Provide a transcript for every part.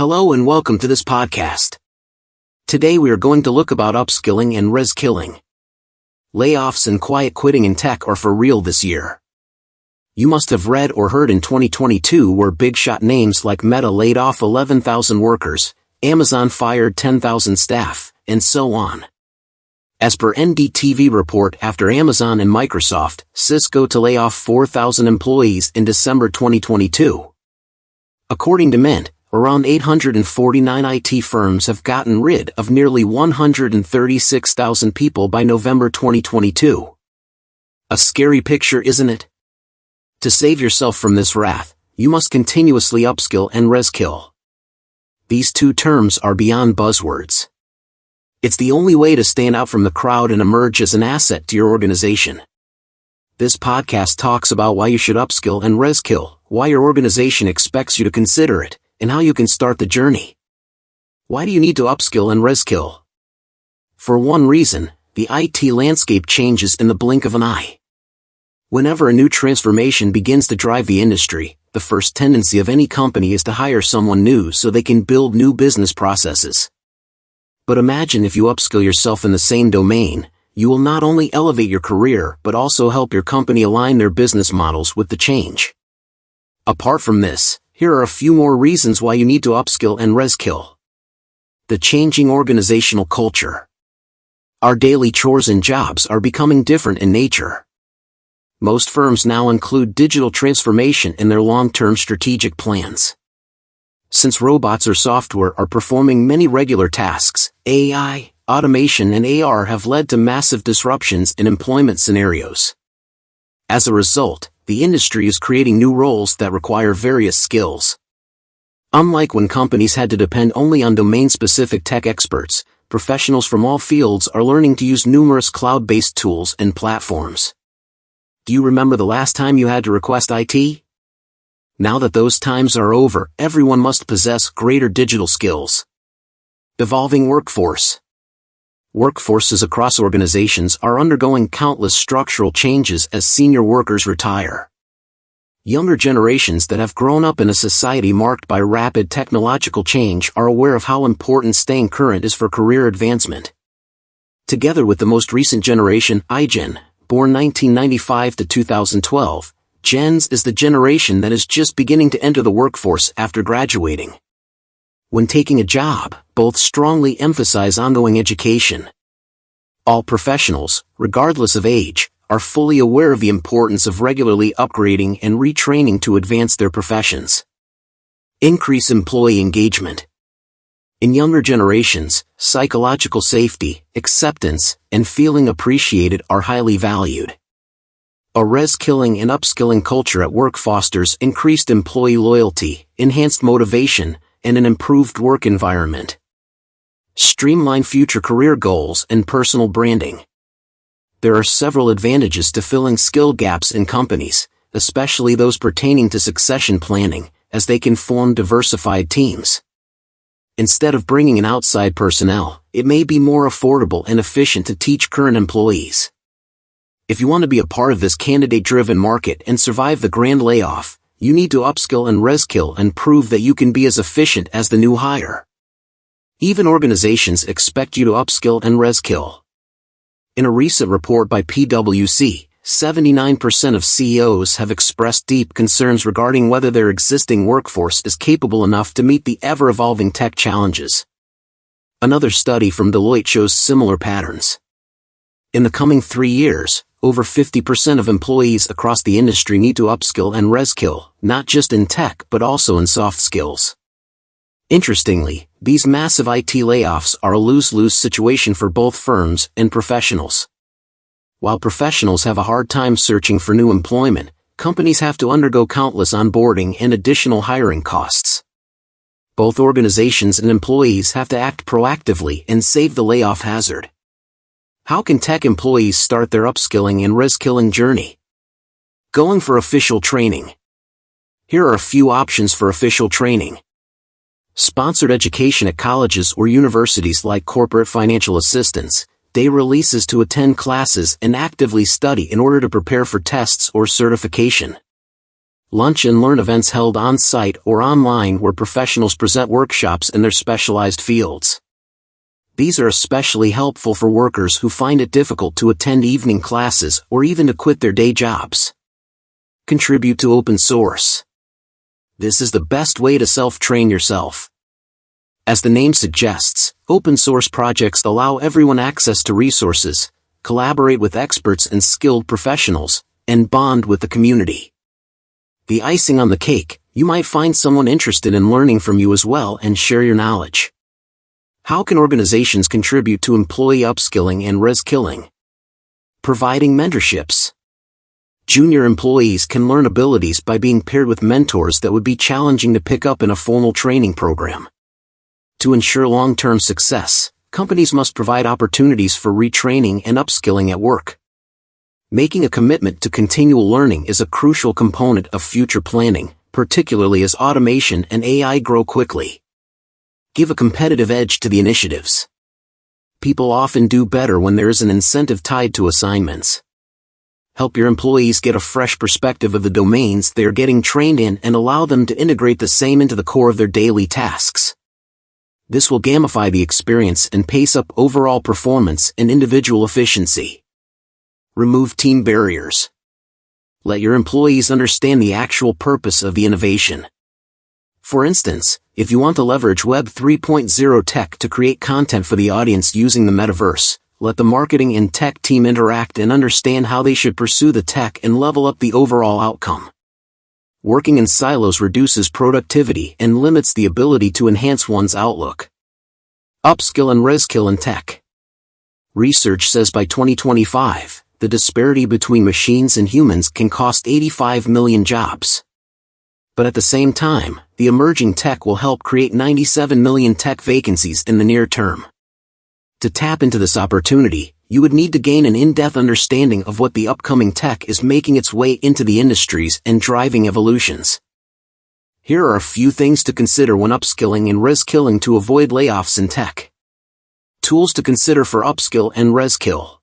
Hello and welcome to this podcast. Today we are going to look about upskilling and reskilling. Layoffs and quiet quitting in tech are for real this year. You must have read or heard in 2022 where big-shot names like Meta laid off 11,000 workers, Amazon fired 10,000 staff, and so on. As per NDTV report, after Amazon and Microsoft, Cisco to lay off 4,000 employees in December 2022. According to Mint, around 849 IT firms have gotten rid of nearly 136,000 people by November 2022. A scary picture, isn't it? To save yourself from this wrath, you must continuously upskill and reskill. These two terms are beyond buzzwords. It's the only way to stand out from the crowd and emerge as an asset to your organization. This podcast talks about why you should upskill and reskill, why your organization expects you to consider it, and how you can start the journey. Why do you need to upskill and reskill? For one reason, the IT landscape changes in the blink of an eye. Whenever a new transformation begins to drive the industry, the first tendency of any company is to hire someone new so they can build new business processes. But imagine if you upskill yourself in the same domain, you will not only elevate your career but also help your company align their business models with the change. Apart from this, here are a few more reasons why you need to upskill and reskill. The changing organizational culture. Our daily chores and jobs are becoming different in nature. Most firms now include digital transformation in their long-term strategic plans. Since robots or software are performing many regular tasks, AI, automation and AR have led to massive disruptions in employment scenarios. As a result, the industry is creating new roles that require various skills. Unlike when companies had to depend only on domain-specific tech experts, professionals from all fields are learning to use numerous cloud-based tools and platforms. Do you remember the last time you had to request IT? Now that those times are over, everyone must possess greater digital skills. Evolving workforce. Workforces across organizations are undergoing countless structural changes as senior workers retire. Younger generations that have grown up in a society marked by rapid technological change are aware of how important staying current is for career advancement. Together with the most recent generation, iGen, born 1995 to 2012, Gens is the generation that is just beginning to enter the workforce after graduating. When taking a job, both strongly emphasize ongoing education. All professionals, regardless of age, are fully aware of the importance of regularly upgrading and retraining to advance their professions. Increase employee engagement. In younger generations, psychological safety, acceptance, and feeling appreciated are highly valued. A reskilling and upskilling culture at work fosters increased employee loyalty, enhanced motivation, and an improved work environment. Streamline future career goals and personal branding. There are several advantages to filling skill gaps in companies, especially those pertaining to succession planning, as they can form diversified teams. Instead of bringing in outside personnel, it may be more affordable and efficient to teach current employees. If you want to be a part of this candidate-driven market and survive the grand layoff, you need to upskill and reskill and prove that you can be as efficient as the new hire. Even organizations expect you to upskill and reskill. In a recent report by PwC, 79% of CEOs have expressed deep concerns regarding whether their existing workforce is capable enough to meet the ever-evolving tech challenges. Another study from Deloitte shows similar patterns. In the coming 3 years, over 50% of employees across the industry need to upskill and reskill, not just in tech but also in soft skills. Interestingly, these massive IT layoffs are a lose-lose situation for both firms and professionals. While professionals have a hard time searching for new employment, companies have to undergo countless onboarding and additional hiring costs. Both organizations and employees have to act proactively and save the layoff hazard. How can tech employees start their upskilling and reskilling journey? Going for official training. Here are a few options for official training. Sponsored education at colleges or universities like corporate financial assistance, day releases to attend classes and actively study in order to prepare for tests or certification. Lunch and learn events held on-site or online where professionals present workshops in their specialized fields. These are especially helpful for workers who find it difficult to attend evening classes or even to quit their day jobs. Contribute to open source. This is the best way to self-train yourself. As the name suggests, open source projects allow everyone access to resources, collaborate with experts and skilled professionals, and bond with the community. The icing on the cake, you might find someone interested in learning from you as well and share your knowledge. How can organizations contribute to employee upskilling and reskilling? Providing mentorships. Junior employees can learn abilities by being paired with mentors that would be challenging to pick up in a formal training program. To ensure long-term success, companies must provide opportunities for retraining and upskilling at work. Making a commitment to continual learning is a crucial component of future planning, particularly as automation and AI grow quickly. Give a competitive edge to the initiatives. People often do better when there is an incentive tied to assignments. Help your employees get a fresh perspective of the domains they are getting trained in and allow them to integrate the same into the core of their daily tasks. This will gamify the experience and pace up overall performance and individual efficiency. Remove team barriers. Let your employees understand the actual purpose of the innovation. For instance, if you want to leverage Web 3.0 tech to create content for the audience using the metaverse, let the marketing and tech team interact and understand how they should pursue the tech and level up the overall outcome. Working in silos reduces productivity and limits the ability to enhance one's outlook. Upskill and reskill in tech. Research says by 2025, the disparity between machines and humans can cost 85 million jobs. But at the same time, the emerging tech will help create 97 million tech vacancies in the near term. To tap into this opportunity, you would need to gain an in-depth understanding of what the upcoming tech is making its way into the industries and driving evolutions. Here are a few things to consider when upskilling and reskilling to avoid layoffs in tech. Tools to consider for upskill and reskill.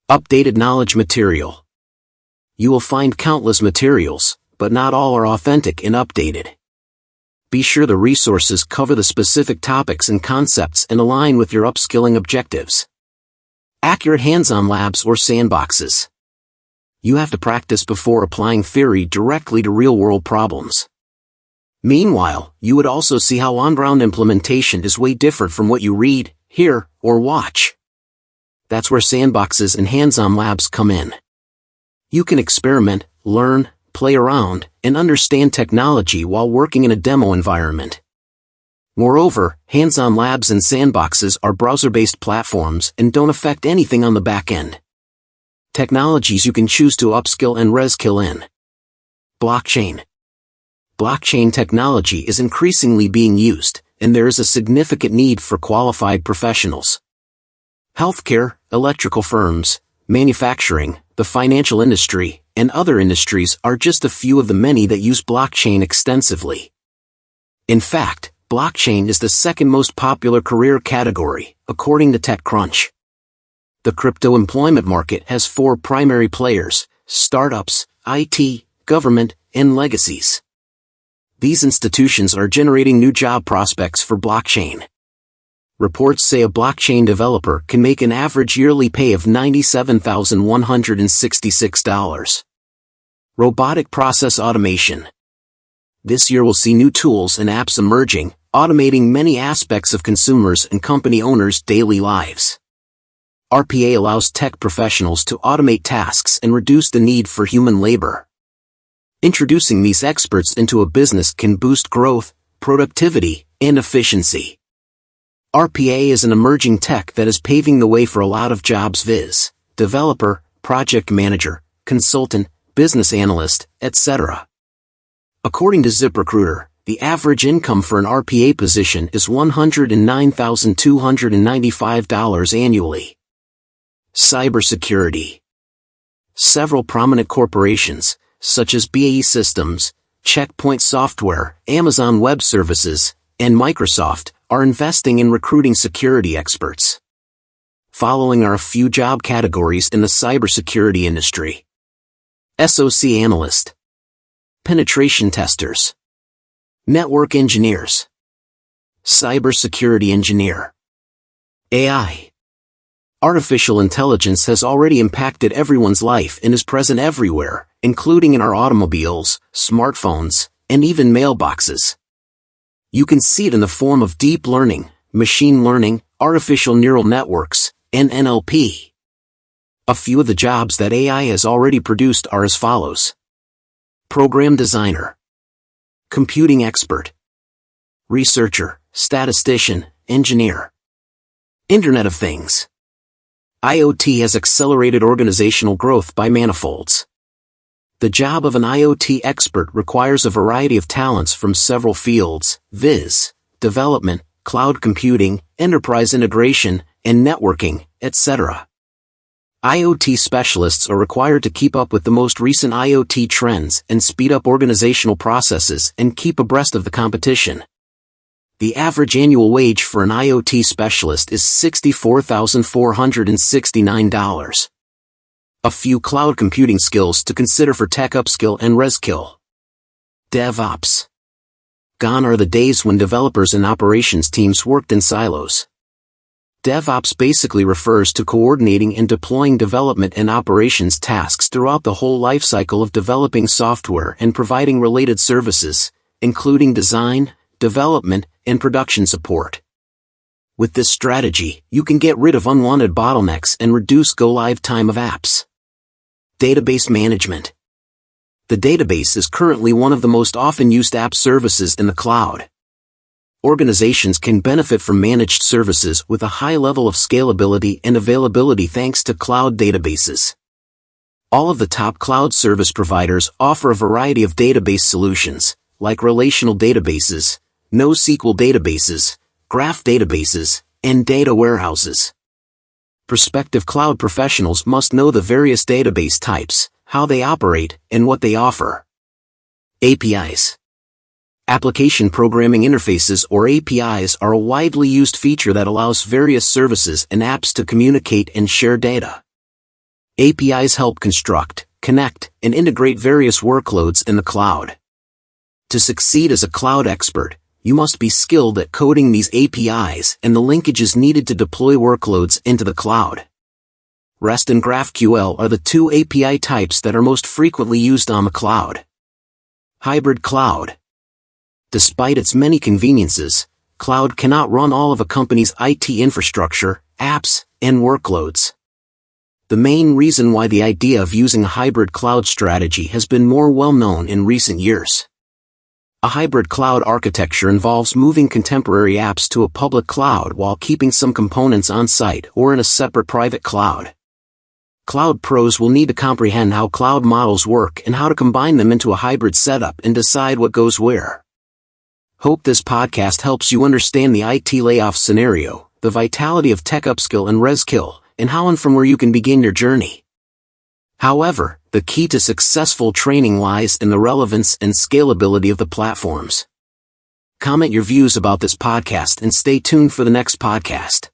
Updated knowledge material. You will find countless materials, but not all are authentic and updated. Be sure the resources cover the specific topics and concepts and align with your upskilling objectives. Accurate hands-on labs or sandboxes. You have to practice before applying theory directly to real-world problems. Meanwhile, you would also see how on-ground implementation is way different from what you read, hear, or watch. That's where sandboxes and hands-on labs come in. You can experiment, learn, play around, and understand technology while working in a demo environment. Moreover, hands-on labs and sandboxes are browser-based platforms and don't affect anything on the back end. Technologies you can choose to upskill and reskill in. Blockchain. Blockchain technology is increasingly being used, and there is a significant need for qualified professionals. Healthcare, electrical firms, manufacturing, the financial industry, and other industries are just a few of the many that use blockchain extensively. In fact, blockchain is the second most popular career category, according to TechCrunch. The crypto employment market has 4 primary players: startups, IT, government, and legacies. These institutions are generating new job prospects for blockchain. Reports say a blockchain developer can make an average yearly pay of $97,166. Robotic process automation. This year will see new tools and apps emerging, automating many aspects of consumers' and company owners' daily lives. RPA allows tech professionals to automate tasks and reduce the need for human labor. Introducing these experts into a business can boost growth, productivity, and efficiency. RPA is an emerging tech that is paving the way for a lot of jobs: viz., developer, project manager, consultant, business analyst, etc. According to ZipRecruiter, the average income for an RPA position is $109,295 annually. Cybersecurity. Several prominent corporations, such as BAE Systems, Checkpoint Software, Amazon Web Services, and Microsoft, are investing in recruiting security experts. Following are a few job categories in the cybersecurity industry. SOC Analyst. penetration testers, network engineers, cybersecurity engineer. AI. Artificial intelligence has already impacted everyone's life and is present everywhere, including in our automobiles, smartphones, and even mailboxes. You can see it in the form of deep learning, machine learning, artificial neural networks, and NLP. A few of the jobs that AI has already produced are as follows: program designer, computing expert, researcher, statistician, engineer. Internet of Things. IoT has accelerated organizational growth by manifolds. The job of an IoT expert requires a variety of talents from several fields, viz., development, cloud computing, enterprise integration, and networking, etc. IoT specialists are required to keep up with the most recent IoT trends and speed up organizational processes and keep abreast of the competition. The average annual wage for an IoT specialist is $64,469. A few cloud computing skills to consider for tech Upskill and Reskill. DevOps. Gone are the days when developers and operations teams worked in silos. DevOps basically refers to coordinating and deploying development and operations tasks throughout the whole lifecycle of developing software and providing related services, including design, development, and production support. With this strategy, you can get rid of unwanted bottlenecks and reduce go-live time of apps. Database management. The database is currently one of the most often used app services in the cloud. Organizations can benefit from managed services with a high level of scalability and availability thanks to cloud databases. All of the top cloud service providers offer a variety of database solutions, like relational databases, NoSQL databases, graph databases, and data warehouses. Prospective cloud professionals must know the various database types, how they operate, and what they offer. APIs. Application Programming Interfaces or APIs are a widely used feature that allows various services and apps to communicate and share data. APIs help construct, connect, and integrate various workloads in the cloud. To succeed as a cloud expert, you must be skilled at coding these APIs and the linkages needed to deploy workloads into the cloud. REST and GraphQL are the two API types that are most frequently used on the cloud. Hybrid cloud. Despite its many conveniences, cloud cannot run all of a company's IT infrastructure, apps, and workloads. The main reason why the idea of using a hybrid cloud strategy has been more well known in recent years. A hybrid cloud architecture involves moving contemporary apps to a public cloud while keeping some components on-site or in a separate private cloud. Cloud pros will need to comprehend how cloud models work and how to combine them into a hybrid setup and decide what goes where. Hope this podcast helps you understand the IT layoff scenario, the vitality of tech Upskill and Reskill, and how and from where you can begin your journey. However, the key to successful training lies in the relevance and scalability of the platforms. Comment your views about this podcast and stay tuned for the next podcast.